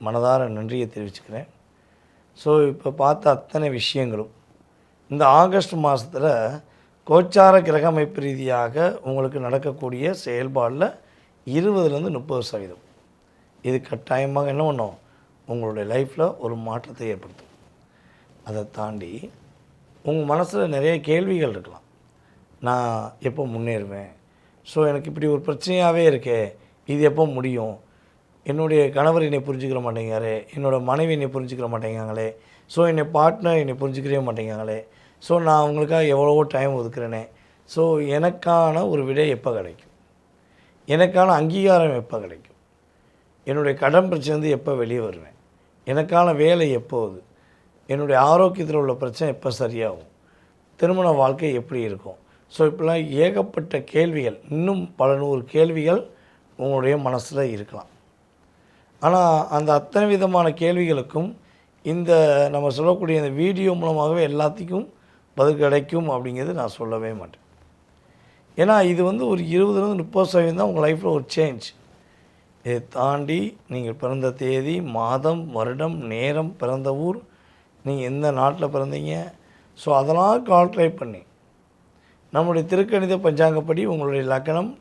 மனதார நன்றியை தெரிவிச்சுக்கிறேன். ஸோ இப்போ பார்த்த அத்தனை விஷயங்களும் இந்த ஆகஸ்ட் மாதத்தில் கோச்சார கிரக அமைப்பு ரீதியாக உங்களுக்கு நடக்கக்கூடிய செயல்பாடில் 20-30% இது கட்டாயமாக என்ன பண்ணும், உங்களுடைய லைஃப்பில் ஒரு மாற்றத்தை ஏற்படுத்தும். அதை தாண்டி உங்கள் மனசில் நிறைய கேள்விகள் இருக்கலாம். நான் எப்போ முன்னேறுவேன், ஸோ எனக்கு இப்படி ஒரு பிரச்சனையாகவே இருக்கே, இது எப்போ முடியும், என்னுடைய கணவர் என்னை புரிஞ்சுக்கிற மாட்டேங்காரே, என்னோடய மனைவி என்னை புரிஞ்சுக்கிற மாட்டேங்காங்களே, ஸோ என்னை பார்ட்னர் என்னை புரிஞ்சுக்கவே மாட்டேங்காங்களே, ஸோ நான் அவங்களுக்காக எவ்வளவோ டைம் ஒதுக்குறேனே, ஸோ எனக்கான ஒரு விடை எப்போ கிடைக்கும், எனக்கான அங்கீகாரம் எப்போ கிடைக்கும், என்னுடைய கடன் பிரச்சனை எப்போ வெளியே வருவேன், எனக்கான வேலை எப்போது, என்னுடைய ஆரோக்கியத்தில் உள்ள பிரச்சனை எப்போ சரியாகும், திருமண வாழ்க்கை எப்படி இருக்கும். ஸோ இப்படிலாம் ஏகப்பட்ட கேள்விகள், இன்னும் பல 100 கேள்விகள் உங்களுடைய மனசில் இருக்கலாம். ஆனால் அந்த அத்தனை விதமான கேள்விகளுக்கும் இந்த நம்ம சொல்லக்கூடிய இந்த வீடியோ மூலமாகவே எல்லாத்துக்கும் பதில் கிடைக்கும் அப்படிங்கிறது நான் சொல்லவே மாட்டேன். ஏன்னா இது ஒரு 20-30% தான் உங்கள் லைஃப்பில் ஒரு சேஞ்ச். இதை தாண்டி நீங்கள் பிறந்த தேதி, மாதம், வருடம், நேரம், பிறந்த ஊர், நீங்கள் எந்த நாட்டில் பிறந்தீங்க, ஸோ அதெல்லாம் கால்குலேட் பண்ணி நம்மளுடைய திருக்கணித பஞ்சாங்கப்படி உங்களுடைய லக்னம்,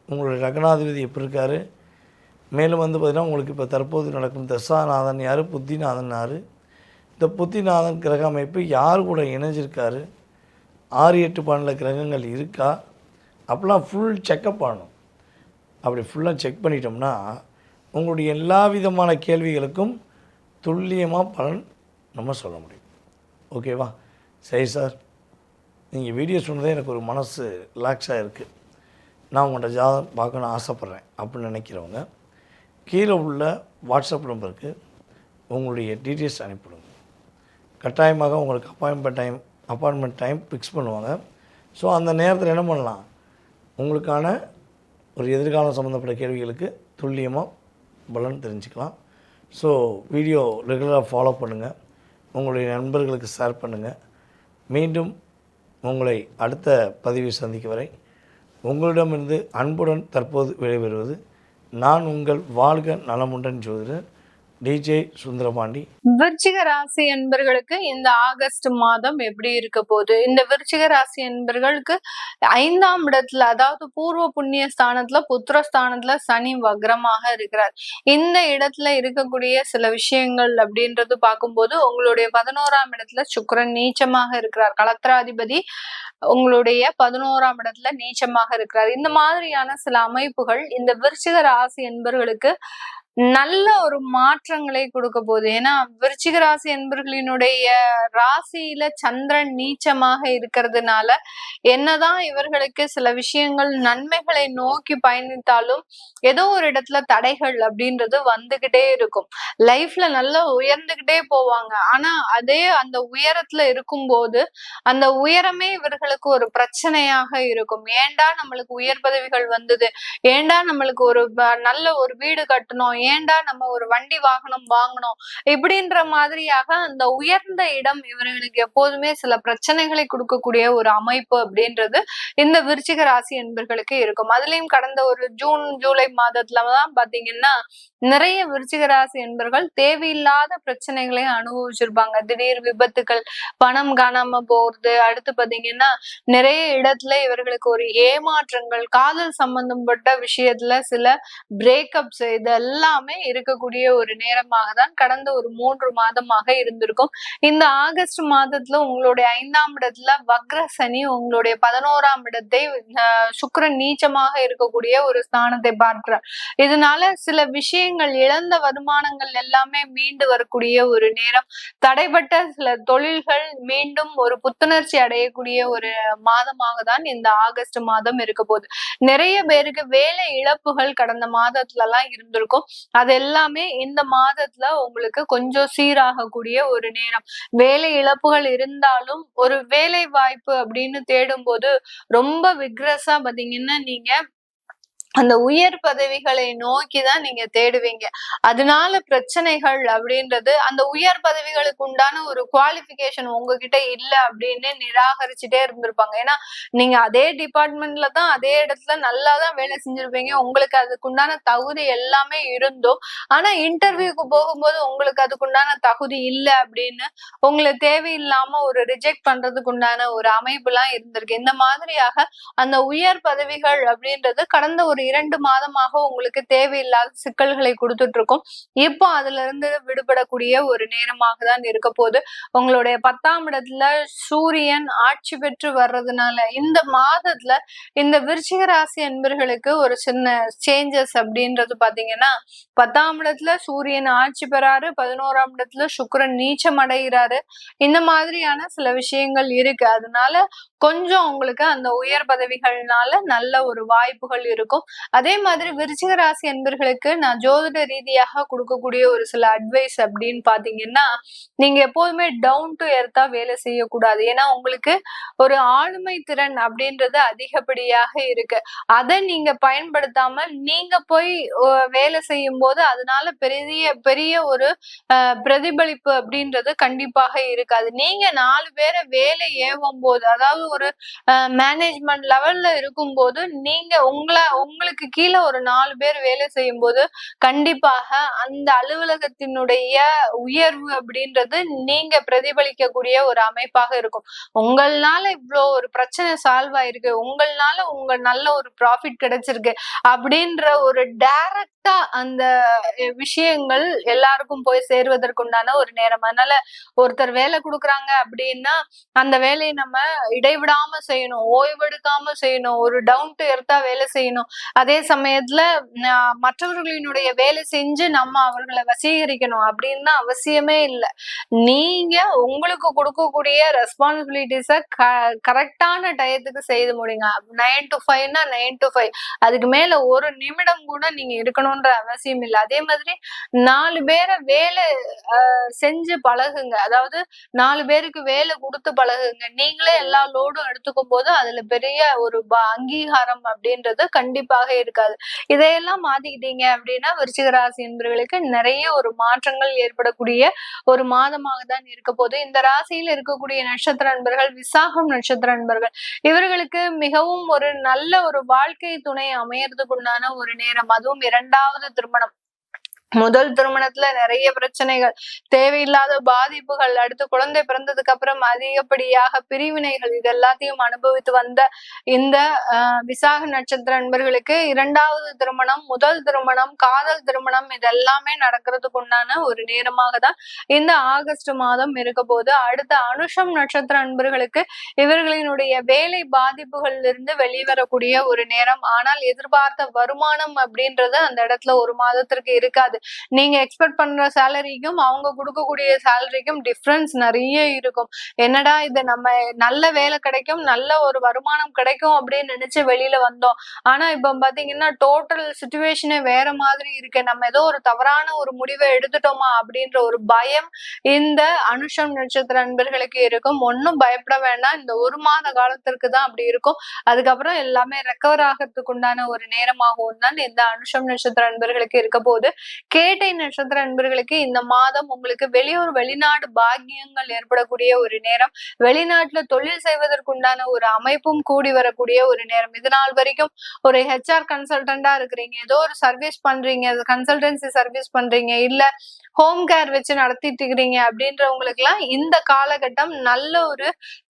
உங்களுடைய லக்னாதிபதி எப்படி இருக்கார், மேலும் பார்த்திங்கன்னா உங்களுக்கு இப்போ தற்போது நடக்கும் தசாநாதன் யார், புத்திநாதன் யார், இந்த புத்திநாதன் கிரக அமைப்பு யார் கூட இணைஞ்சிருக்காரு, 6-8 12 கிரகங்கள் இருக்கா, அப்படிலாம் ஃபுல் செக்கப் பண்ணணும். அப்படி ஃபுல்லாக செக் பண்ணிட்டோம்னா உங்களுடைய எல்லா விதமான கேள்விகளுக்கும் துல்லியமாக பலன் நம்ம சொல்ல முடியும். ஓகேவா? சரி சார், நீங்கள் வீடியோ சொன்னதே எனக்கு ஒரு மனசு ரிலாக்ஸாக இருக்குது, நான் உங்கள்கிட்ட ஜாதகம் பார்க்கணுன்னு ஆசைப்பட்றேன் அப்படின்னு நினைக்கிறவங்க கீழே உள்ள வாட்ஸ்அப் நம்பருக்கு உங்களுடைய டீட்டெயில்ஸ் அனுப்பிவிடுங்க. கட்டாயமாக உங்களுக்கு அப்பாயின்மெண்ட் டைம் ஃபிக்ஸ் பண்ணுவாங்க. ஸோ அந்த நேரத்தில் என்ன பண்ணலாம், உங்களுக்கான ஒரு எதிர்காலம் சம்மந்தப்பட்ட கேள்விகளுக்கு துல்லியமாக பலன் தெரிஞ்சுக்கலாம். ஸோ வீடியோ ரெகுலராக ஃபாலோ பண்ணுங்கள், உங்களுடைய நண்பர்களுக்கு ஷேர் பண்ணுங்கள். மீண்டும் உங்களை அடுத்த பதிவில் சந்திக்கும் வரை உங்களிடமிருந்து அன்புடன் தற்போது விடைபெறுவது நான் உங்கள் வாழ்க நலமுடன் ஜோதிடர் DJ சுந்தரபாண்டி. விருச்சிக ராசி என்பர்களுக்கு இந்த ஆகஸ்ட் மாதம் எப்படி இருக்க போகுது? இந்த விருச்சிக ராசி என்பர்களுக்கு 5ஆம் இடத்துல, அதாவது பூர்வ புண்ணிய ஸ்தானத்துல, புத்திரஸ்தானத்துல சனி வக்ரமாக இருக்கிறார். இந்த இடத்துல இருக்கக்கூடிய சில விஷயங்கள் அப்படின்றது பார்க்கும்போது உங்களுடைய 11ஆம் இடத்துல சுக்கிரன் நீச்சமாக இருக்கிறார். கலத்திராதிபதி உங்களுடைய 11ஆம் இடத்துல நீச்சமாக இருக்கிறார். இந்த மாதிரியான சில அமைப்புகள் இந்த விருச்சிக ராசி என்பர்களுக்கு நல்ல ஒரு மாற்றங்களை கொடுக்க போகுது. ஏன்னா விருச்சிக ராசி என்பர்களினுடைய ராசியில சந்திரன் நீச்சமாக இருக்கிறதுனால என்னதான் இவர்களுக்கு சில விஷயங்கள் நன்மைகளை நோக்கி பயணித்தாலும் ஏதோ ஒரு இடத்துல தடைகள் அப்படின்றது வந்துகிட்டே இருக்கும். லைஃப்ல நல்லா உயர்ந்துகிட்டே போவாங்க. ஆனா அதே அந்த உயரத்துல இருக்கும்போது அந்த உயரமே இவர்களுக்கு ஒரு பிரச்சனையாக இருக்கும். ஏண்டா நம்மளுக்கு உயர் பதவிகள் வந்தது, ஏண்டா நம்மளுக்கு ஒரு நல்ல ஒரு வீடு கட்டணும், ஏண்டா நம்ம ஒரு வண்டி வாகனம் வாங்கணும், இப்படின்ற மாதிரியாக அந்த உயர்ந்த இடம் இவர்களுக்கு எப்போதுமே சில பிரச்சனைகளை கொடுக்கக்கூடிய ஒரு அமைப்பு அப்படின்றது இந்த விருச்சிக ராசி என்பர்களுக்கு இருக்கும். அதுலயும் கடந்த ஒரு ஜூன் ஜூலை மாதத்துலதான் பாத்தீங்கன்னா நிறைய விருச்சிக ராசி என்பர்கள் தேவையில்லாத பிரச்சனைகளை அனுபவிச்சிருப்பாங்க. திடீர் விபத்துகள், பணம் காணாம போறது, அடுத்து பாத்தீங்கன்னா நிறைய இடத்துல இவர்களுக்கு ஒரு ஏமாற்றங்கள், காதல் சம்பந்தப்பட்ட விஷயத்துல சில பிரேக்கப்ஸ், இதெல்லாம் எல்லாமே இருக்கக்கூடிய ஒரு நேரமாக தான் கடந்த ஒரு 3 மாதமாக இருந்திருக்கும். இந்த ஆகஸ்ட் மாதத்துல உங்களுடைய 5ஆம் இடத்துல வக்ர சனி உங்களுடைய 11ஆம் இடத்தை சுக்கிரன் நீச்சமாக இருக்கக்கூடிய ஒரு ஸ்தானத்தை பார்க்கிறார். இதனால சில விஷயங்கள், இழந்த வருமானங்கள் எல்லாமே மீண்டு வரக்கூடிய ஒரு நேரம், தடைப்பட்ட சில தொழில்கள் மீண்டும் ஒரு புத்துணர்ச்சி அடையக்கூடிய ஒரு மாதமாக தான் இந்த ஆகஸ்ட் மாதம் இருக்க போகுது. நிறைய பேருக்கு வேலை இழப்புகள் கடந்த மாதத்துல எல்லாம் இருந்திருக்கும். அது எல்லாமே இந்த மாதத்துல உங்களுக்கு கொஞ்சம் சீராகக்கூடிய ஒரு நேரம். வேலை இழப்புகள் இருந்தாலும் ஒரு வேலை வாய்ப்பு அப்படின்னு தேடும்போது ரொம்ப விக்ரஸா பாத்தீங்கன்னா நீங்க அந்த உயர் பதவிகளை நோக்கிதான் நீங்க தேடுவீங்க. அதனால பிரச்சனைகள் அப்படின்றது, அந்த உயர் பதவிகளுக்கு உண்டான ஒரு குவாலிபிகேஷன் உங்ககிட்ட இல்ல அப்படின்னு நிராகரிச்சுட்டே இருந்திருப்பாங்க. ஏன்னா நீங்க அதே டிபார்ட்மெண்ட்ல தான், அதே இடத்துல நல்லாதான் வேலை செஞ்சிருப்பீங்க. உங்களுக்கு அதுக்குண்டான தகுதி எல்லாமே இருந்தோம். ஆனா இன்டர்வியூக்கு போகும்போது உங்களுக்கு அதுக்குண்டான தகுதி இல்லை அப்படின்னு உங்களை தேவையில்லாம ஒரு ரிஜெக்ட் பண்றதுக்கு உண்டான ஒரு அமைப்பு எல்லாம் இருந்திருக்கு. இந்த மாதிரியாக அந்த உயர் பதவிகள் அப்படின்றது கடந்த ஒரு 2 மாதமாக உங்களுக்கு தேவையில்லாத சிக்கல்களை கொடுத்துட்டு இருக்கும். இப்போ அதுல இருந்து விடுபடக்கூடிய ஒரு நேரமாக தான் இருக்க போகுது. உங்களுடைய 10ஆம் இடத்துல சூரியன் ஆட்சி பெற்று வர்றதுனால இந்த மாதத்துல இந்த விருச்சிக ராசி அன்பர்களுக்கு ஒரு சின்ன சேஞ்சஸ் அப்படின்றது பாத்தீங்கன்னா, 10ஆம் இடத்துல சூரியன் ஆட்சி பெறாரு, 11ஆம் இடத்துல சுக்கிரன் நீச்சம் அடைகிறாரு. இந்த மாதிரியான சில விஷயங்கள் இருக்கு. அதனால கொஞ்சம் உங்களுக்கு அந்த உயர் பதவிகள்னால நல்ல ஒரு வாய்ப்புகள் இருக்கும். அதே மாதிரி விருச்சிக ராசி அன்பர்களுக்கு நான் ஜோதிட ரீதியாக கொடுக்கக்கூடிய ஒரு சில அட்வைஸ் அப்படின்னு பாத்தீங்கன்னா, நீங்க எப்போதுமே டவுன் டு எர்த்தா வேலை செய்யக்கூடாது. ஏன்னா உங்களுக்கு ஒரு ஆளுமை திறன் அப்படின்றது அதிகப்படியாக இருக்கு. அதை நீங்க பயன்படுத்தாம நீங்க போய் வேலை செய்யும் போது அதனால பெரிய பெரிய ஒரு பிரதிபலிப்பு அப்படின்றது கண்டிப்பாக இருக்காது. நீங்க 4 பேரை வேலை ஏவும் போது, அதாவது ஒரு மேனேஜ்மெண்ட் லெவல்ல இருக்கும்போது நீங்க உங்களுக்கு கீழே ஒரு 4 பேர் வேலை செய்யும் போது கண்டிப்பாக அந்த அலுவலகத்தினுடைய உயர்வு அப்படின்றது நீங்க பிரதிபலிக்கக்கூடிய ஒரு அமைப்பாக இருக்கும். உங்களால இவ்வளோ ஒரு பிரச்சனை சால்வ் ஆயிருக்கு, உங்களால உங்க நல்ல ஒரு ப்ராஃபிட் கிடைச்சிருக்கு அப்படின்ற ஒரு டைரக்டா அந்த விஷயங்கள் எல்லாருக்கும் போய் சேருவதற்குண்டான ஒரு நேரம். அதனால ஒருத்தர் வேலை கொடுக்குறாங்க அப்படின்னா அந்த வேலையை நம்ம இடைவிடாம செய்யணும், ஓய்வெடுக்காம செய்யணும், ஒரு டவுன் டு எர்த்தா வேலை செய்யணும். அதே சமயத்துல மற்றவர்களினுடைய வேலை செஞ்சு நம்ம அவர்களை வசீகரிக்கணும் அப்படின்னு அவசியமே இல்லை. நீங்க உங்களுக்கு கொடுக்கக்கூடிய ரெஸ்பான்சிபிலிட்டிஸ கரெக்டான டயத்துக்கு செய்து முடியுங்க. 9 to 5னா 9 to 5, அதுக்கு மேல ஒரு நிமிடம் கூட நீங்க இருக்கணும்ன்ற அவசியம் இல்லை. அதே மாதிரி 4 பேரை வேலை செஞ்சு பழகுங்க. அதாவது 4 பேருக்கு வேலை கொடுத்து பழகுங்க. நீங்களே எல்லா லோடும் எடுத்துக்கும் போது அதுல பெரிய ஒரு அங்கீகாரம் அப்படின்றது கண்டிப்பாக இருக்காது. இதையெல்லாம் மாத்திக்கிட்டீங்க அப்படின்னா விருச்சிக ராசி என்பவர்களுக்கு நிறைய ஒரு மாற்றங்கள் ஏற்படக்கூடிய ஒரு மாதமாக தான் இருக்க போது. இந்த ராசியில் இருக்கக்கூடிய நட்சத்திர அன்பர்கள் விசாகம் நட்சத்திர அன்பர்கள், இவர்களுக்கு மிகவும் ஒரு நல்ல ஒரு வாழ்க்கை துணை அமையறதுக்குண்டான ஒரு நேரம். அதுவும் 2வது திருமணம். முதல் திருமணத்துல நிறைய பிரச்சனைகள், தேவையில்லாத பாதிப்புகள், அடுத்து குழந்தை பிறந்ததுக்கு அப்புறம் அதிகப்படியாக பிரிவினைகள், இது எல்லாத்தையும் அனுபவித்து வந்த இந்த விசாக நட்சத்திர அன்பர்களுக்கு 2வது திருமணம், முதல் திருமணம், காதல் திருமணம் இதெல்லாமே நடக்கிறதுக்கு உண்டான ஒரு நேரமாக தான் இந்த ஆகஸ்ட் மாதம் இருக்க போது. அடுத்த அனுஷம் நட்சத்திர அன்பர்களுக்கு இவர்களினுடைய வேலை பாதிப்புகள்ல இருந்து வெளிவரக்கூடிய ஒரு நேரம். ஆனால் எதிர்பார்த்த வருமானம் அப்படின்றது அந்த இடத்துல ஒரு மாதத்திற்கு இருக்காது. நீங்க எக்ஸ்பெக்ட் பண்ற சேலரிக்கும் அவங்க கொடுக்கக்கூடிய சேலரிக்கும் டிஃபரன்ஸ் நிறைய இருக்கும். என்னடா இது, நம்ம நல்ல வேலை கிடைக்கும், நல்ல ஒரு வருமானம் கிடைக்கும் அப்படின்னு நினைச்சு வெளியில வந்தோம். ஆனா இப்ப பாத்தீங்கன்னா டோட்டல் சிச்சுவேஷனே வேற மாதிரி இருக்கு. நம்ம ஏதோ ஒரு தவறான ஒரு முடிவை எடுத்துட்டோமா அப்படின்ற ஒரு பயம் இந்த அனுஷம் நட்சத்திர அன்பர்களுக்கு இருக்கும். ஒன்னும் பயப்பட வேண்டாம். இந்த 1 மாத காலத்திற்கு தான் அப்படி இருக்கும். அதுக்கப்புறம் எல்லாமே ரெக்கவர் ஆகிறதுக்கு உண்டான ஒரு நேரமாகவும் தான் இந்த அனுஷம் நட்சத்திர அன்பர்களுக்கு இருக்க போது. கேட்டை நட்சத்திர அன்பர்களுக்கு இந்த மாதம் உங்களுக்கு வெளியூர் வெளிநாடு பாக்கியங்கள் ஏற்படக்கூடிய ஒரு நேரம். வெளிநாட்டுல தொழில் செய்வதற்குண்டான ஒரு அமைப்பும் கூடி வரக்கூடிய ஒரு நேரம். இது நாள் வரைக்கும் ஒரு ஹெச்ஆர் கன்சல்டண்டா இருக்கிறீங்க, ஏதோ ஒரு சர்வீஸ் பண்றீங்க, கன்சல்டன்சி சர்வீஸ் பண்றீங்க, இல்ல ஹோம் கேர் வச்சு நடத்திட்டு இருக்கிறீங்க அப்படின்றவங்களுக்கு எல்லாம் இந்த காலகட்டம் நல்ல ஒரு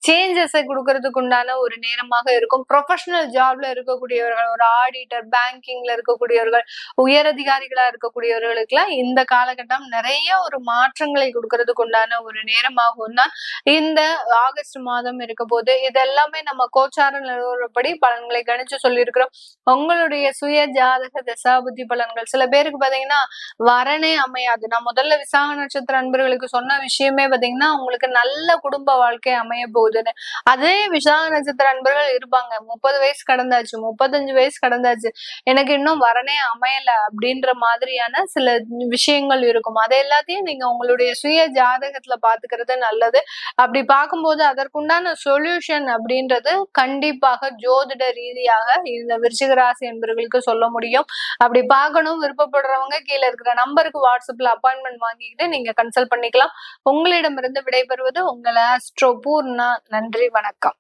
சேஞ்சஸை கொடுக்கறதுக்கு உண்டான ஒரு நேரமாக இருக்கும். ப்ரொஃபஷனல் ஜாப்ல இருக்கக்கூடியவர்கள், ஒரு ஆடிட்டர், பேங்கிங்ல இருக்கக்கூடியவர்கள், உயர் அதிகாரிகளா இருக்கக்கூடியவர்கள், அன்பர்களுக்கெல்லாம் இந்த காலகட்டம் நிறைய ஒரு மாற்றங்களை கொடுக்கறதுக்கு உண்டான ஒரு நேரமாகவும் தான் இந்த ஆகஸ்ட் மாதம் இருக்க போது. இதெல்லாமே நம்ம கோச்சார நிலவரப்படி பலன்களை கணிச்சு சொல்லியிருக்கிறோம். உங்களுடைய சுய ஜாதக தசாபுத்தி பலன்கள் சில பேருக்கு பாத்தீங்கன்னா வரனே அமையாது. நான் முதல்ல விசாக நட்சத்திர அன்பர்களுக்கு சொன்ன விஷயமே பாத்தீங்கன்னா உங்களுக்கு நல்ல குடும்ப வாழ்க்கை அமைய போகுதுன்னு. அதே விசாக நட்சத்திர அன்பர்கள் இருப்பாங்க, 30 வயசு கடந்தாச்சு, 35 வயசு கடந்தாச்சு, எனக்கு இன்னும் வரனே அமையல அப்படின்ற மாதிரியான சில விஷயங்கள் இருக்கும். அதை எல்லாத்தையும் நீங்க உங்களுடைய சுய ஜாதகத்துல பாத்துக்கிறது நல்லது. அப்படி பார்க்கும்போது அதற்குண்டான சொல்யூஷன் அப்படின்றது கண்டிப்பாக ஜோதிட ரீதியாக இந்த விருச்சிக ராசி என்பவர்களுக்கு சொல்ல முடியும். அப்படி பார்க்கணும் விருப்பப்படுறவங்க கீழே இருக்கிற நம்பருக்கு வாட்ஸ்அப்ல அப்பாயின்மெண்ட் வாங்கிக்கிட்டு நீங்க கன்சல்ட் பண்ணிக்கலாம். உங்களிடமிருந்து விடைபெறுவது உங்களை ஆஸ்ட்ரோ பூர்ணா. நன்றி, வணக்கம்.